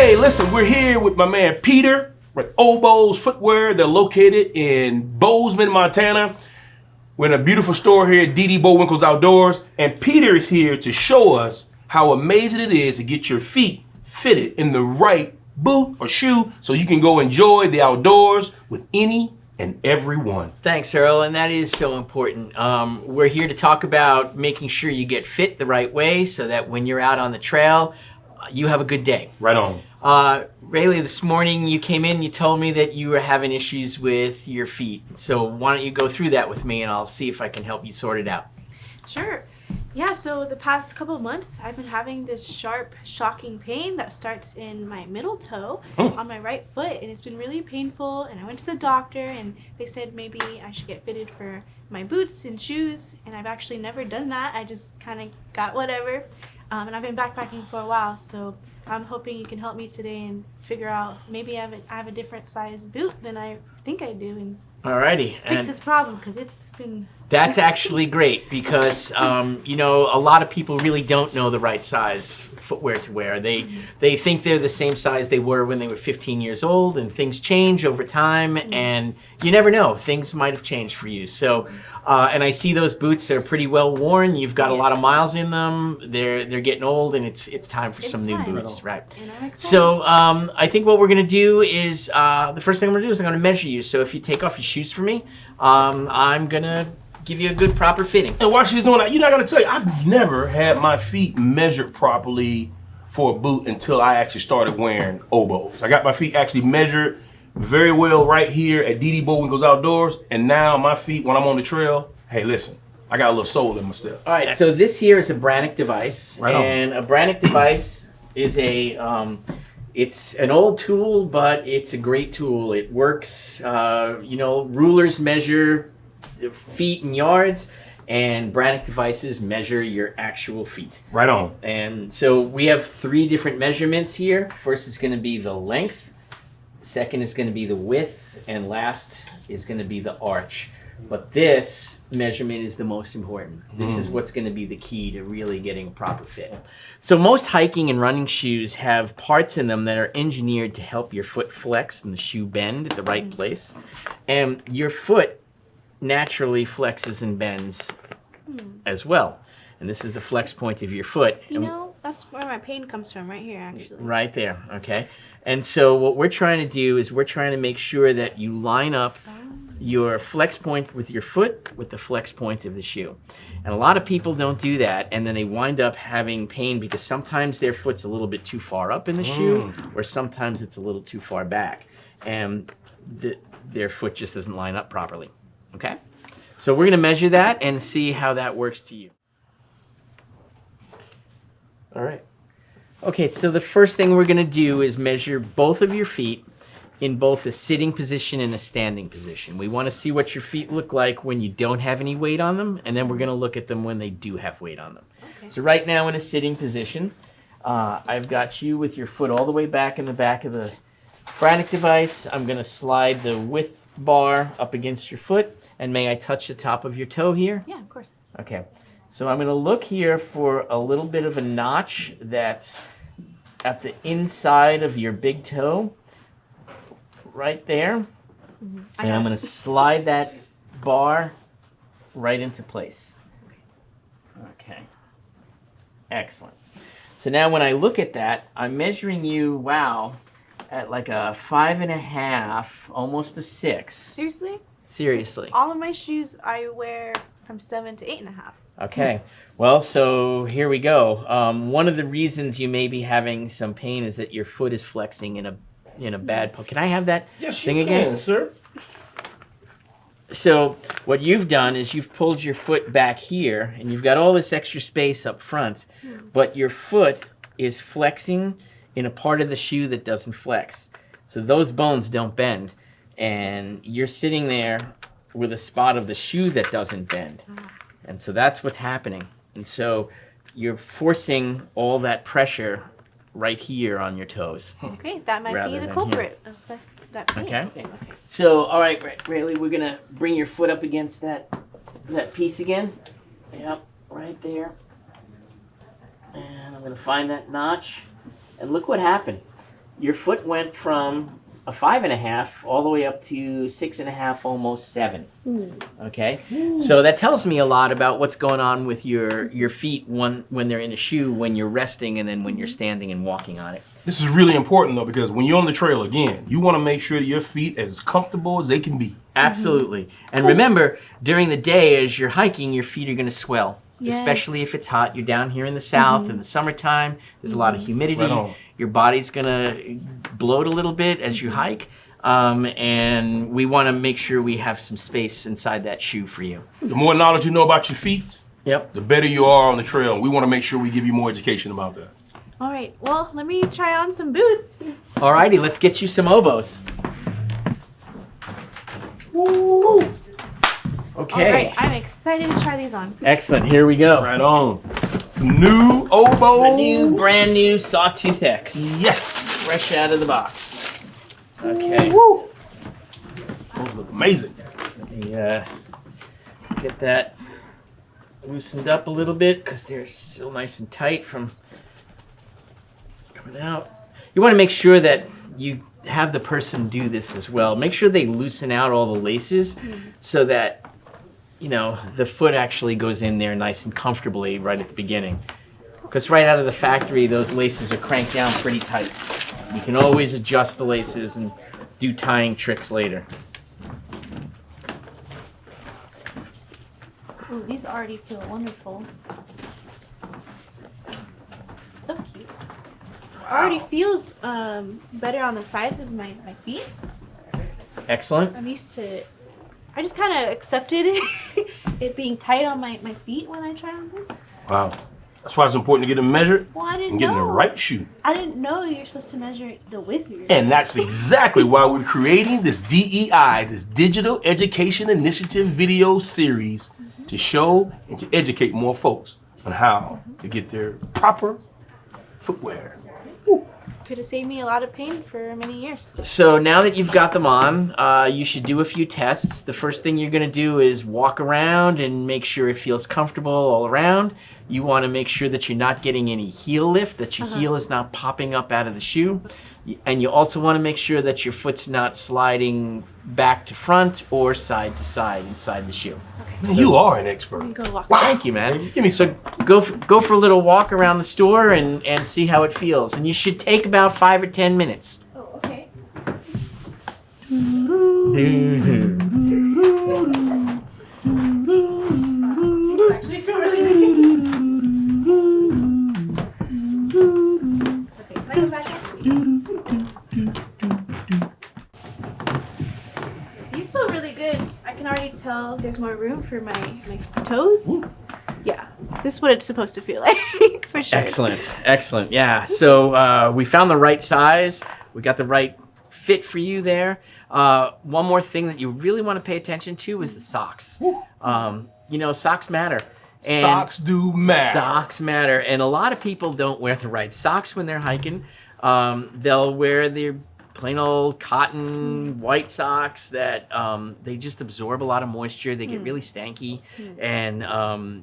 Hey, listen, we're here with my man Peter with Oboz Footwear. They're located in Bozeman, Montana. We're in a beautiful store here at Bullwinkle's Outdoors. And Peter is here to show us how amazing it is to get your feet fitted in the right boot or shoe so you can go enjoy the outdoors with any and every one. Thanks, Earl, and that is so important. We're here to talk about making sure you get fit the right way so that when you're out on the trail, you have a good day. Right on. Raileigh, this morning you came in, you told me that you were having issues with your feet. So why don't you go through that with me and I'll see if I can help you sort it out. Sure. Yeah, so the past couple of months, I've been having this sharp, shocking pain that starts in my middle toe on my right foot, and it's been really painful. And I went to the doctor, and they said maybe I should get fitted for my boots and shoes, and I've actually never done that. I just kind of got whatever, and I've been backpacking for a while, so I'm hoping you can help me today and figure out maybe I have a different size boot than I think I do, and Alrighty. fix this problem, because it's been... That's actually great because, you know, a lot of people really don't know the right size footwear to wear. They think they're the same size they were when they were 15 years old, and things change over time, and you never know. Things might have changed for you. So, and I see those boots, they're pretty well worn. You've got a lot of miles in them. They're getting old, and it's time for some new boots. Right. And I'm excited. So I think what we're going to do is, the first thing I'm going to do is I'm going to measure you. So if you take off your shoes for me, I'm going to give you a good proper fitting. And while she's doing that, you know, I gotta tell you, I've never had my feet measured properly for a boot until I actually started wearing Oboz. I got my feet actually measured very well right here at Bullwinkle's Outdoors, and now my feet, when I'm on the trail, hey, listen, I got a little soul in my step. All right, so this here is a Brannock device, and a Brannock device is a, it's an old tool, but it's a great tool. It works, you know, rulers measure feet and yards, and Brannock devices measure your actual feet. Right on. And so we have 3 different measurements here. First is going to be the length, second is going to be the width, and last is going to be the arch. But this measurement is the most important. This is what's going to be the key to really getting a proper fit. So most hiking and running shoes have parts in them that are engineered to help your foot flex and the shoe bend at the right place. And your foot naturally flexes and bends as well. And this is the flex point of your foot. You know, that's where my pain comes from, right here, actually. Right there, okay? And so what we're trying to do is we're trying to make sure that you line up your flex point with your foot with the flex point of the shoe. And a lot of people don't do that, and then they wind up having pain because sometimes their foot's a little bit too far up in the shoe, or sometimes it's a little too far back, and their foot just doesn't line up properly. Okay, so we're going to measure that and see how that works to you. All right. Okay, so the first thing we're going to do is measure both of your feet in both a sitting position and a standing position. We want to see what your feet look like when you don't have any weight on them, and then we're going to look at them when they do have weight on them. Okay. So right now in a sitting position, I've got you with your foot all the way back in the back of the Brannock device. I'm going to slide the width bar up against your foot. And may I touch the top of your toe here? Yeah, of course. Okay. So I'm going to look here for a little bit of a notch that's at the inside of your big toe, right there. And I'm going to slide that bar right into place. Okay. Excellent. So now when I look at that, I'm measuring you, wow, at like a 5.5, almost a 6. Seriously? Seriously. All of my shoes I wear from 7 to 8.5. Okay. Well, so here we go. One of the reasons you may be having some pain is that your foot is flexing in a bad Can I have that thing again? Yes, sir. So what you've done is you've pulled your foot back here, and you've got all this extra space up front, but your foot is flexing in a part of the shoe that doesn't flex. So those bones don't bend. And you're sitting there with a spot of the shoe that doesn't bend. And so that's what's happening. And so you're forcing all that pressure right here on your toes. Okay, that might be the culprit of that pain. Okay. So, all right, Raileigh, we're going to bring your foot up against that piece again. Yep, right there. And I'm going to find that notch. And look what happened. your foot went from a 5.5 all the way up to 6.5, almost 7. Okay, so that tells me a lot about what's going on with your feet when they're in a shoe, when you're resting, and then when you're standing and walking on it. This is really important though, because when you're on the trail again, you want to make sure that your feet are as comfortable as they can be. Absolutely. And remember, during the day as you're hiking, your feet are going to swell. Yes. Especially if it's hot. You're down here in the south in the summertime. There's a lot of humidity. Right on. Your body's going to bloat a little bit as you hike. And we want to make sure we have some space inside that shoe for you. The more knowledge you know about your feet, the better you are on the trail. We want to make sure we give you more education about that. All right, well, let me try on some boots. All righty, let's get you some Oboz. Woo! Okay. All right, I'm excited to try these on. Excellent, here we go. Right on. Some new Oboz. Brand new Sawtooth X. Yes. Fresh out of the box. Okay. Woo. Those look amazing. Let me get that loosened up a little bit because they're still nice and tight from coming out. You want to make sure that you have the person do this as well. Make sure they loosen out all the laces so that, you know, the foot actually goes in there nice and comfortably right at the beginning. Because right out of the factory, those laces are cranked down pretty tight. You can always adjust the laces and do tying tricks later. Ooh, these already feel wonderful. So cute. Already feels better on the sides of my feet. Excellent. I'm used to it. I just kind of accepted it being tight on my feet when I try on boots. Wow. That's why it's important to get them measured Well, I didn't and get in the know. right shoe. I didn't know you're supposed to measure the width of your And that's exactly why we're creating this DEI, this Digital Education Initiative video series to show and to educate more folks on how to get their proper footwear. Could have saved me a lot of pain for many years. So now that you've got them on, you should do a few tests. The first thing you're going to do is walk around and make sure it feels comfortable all around. You want to make sure that you're not getting any heel lift, that your heel is not popping up out of the shoe. And you also want to make sure that your foot's not sliding back to front or side to side inside the shoe. Man, you are an expert. Let me go walk. Thank you, man. Give me So go for a little walk around the store and see how it feels. And you should take about 5 or 10 minutes. Oh, okay. These actually feel really good. Okay, can I go back in? These feel really good. I can already tell there's more room for my toes. Yeah, this is what it's supposed to feel like, for sure. Excellent, excellent. Yeah, so we found the right size. We got the right fit for you there. One more thing that you really want to pay attention to is the socks. You know, socks matter. And socks do matter. Socks matter. And a lot of people don't wear the right socks when they're hiking. They'll wear their plain old cotton white socks that they just absorb a lot of moisture. They get really stanky and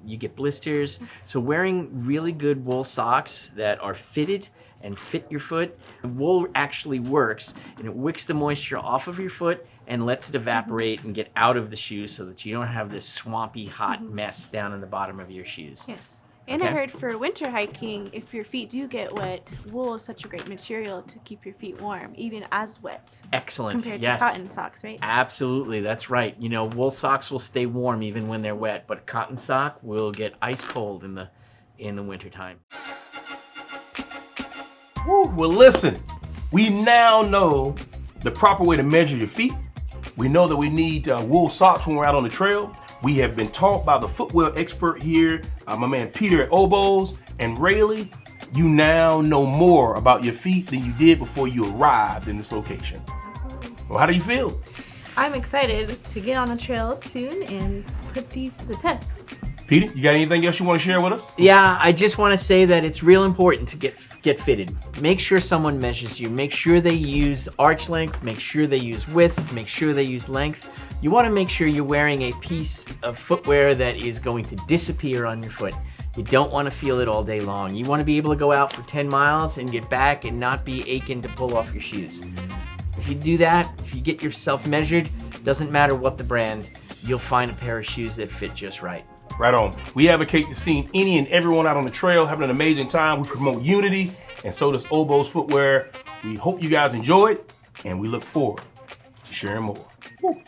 you get blisters. So wearing really good wool socks that are fitted and fit your foot, wool actually works and it wicks the moisture off of your foot and lets it evaporate and get out of the shoe so that you don't have this swampy hot mess down in the bottom of your shoes. Yes. And I heard for winter hiking, if your feet do get wet, wool is such a great material to keep your feet warm, even as wet. Excellent. Compared Yes. to cotton socks, right? Absolutely, that's right. You know, wool socks will stay warm even when they're wet, but a cotton sock will get ice cold in the wintertime. Woo, well, listen, we now know the proper way to measure your feet. We know that we need wool socks when we're out on the trail. We have been taught by the footwear expert here, my man Peter at Oboz and Raileigh. You now know more about your feet than you did before you arrived in this location. Absolutely. Well, how do you feel? I'm excited to get on the trail soon and put these to the test. Peter, you got anything else you want to share with us? Yeah, I just want to say that it's real important to get fitted. Make sure someone measures you. Make sure they use arch length. Make sure they use width. Make sure they use length. You want to make sure you're wearing a piece of footwear that is going to disappear on your foot. You don't want to feel it all day long. You want to be able to go out for 10 miles and get back and not be aching to pull off your shoes. If you do that, if you get yourself measured, doesn't matter what the brand, you'll find a pair of shoes that fit just right. Right on. We advocate to seeing any and everyone out on the trail having an amazing time. We promote unity, and so does Oboz Footwear. We hope you guys enjoyed, and we look forward to sharing more. Woo.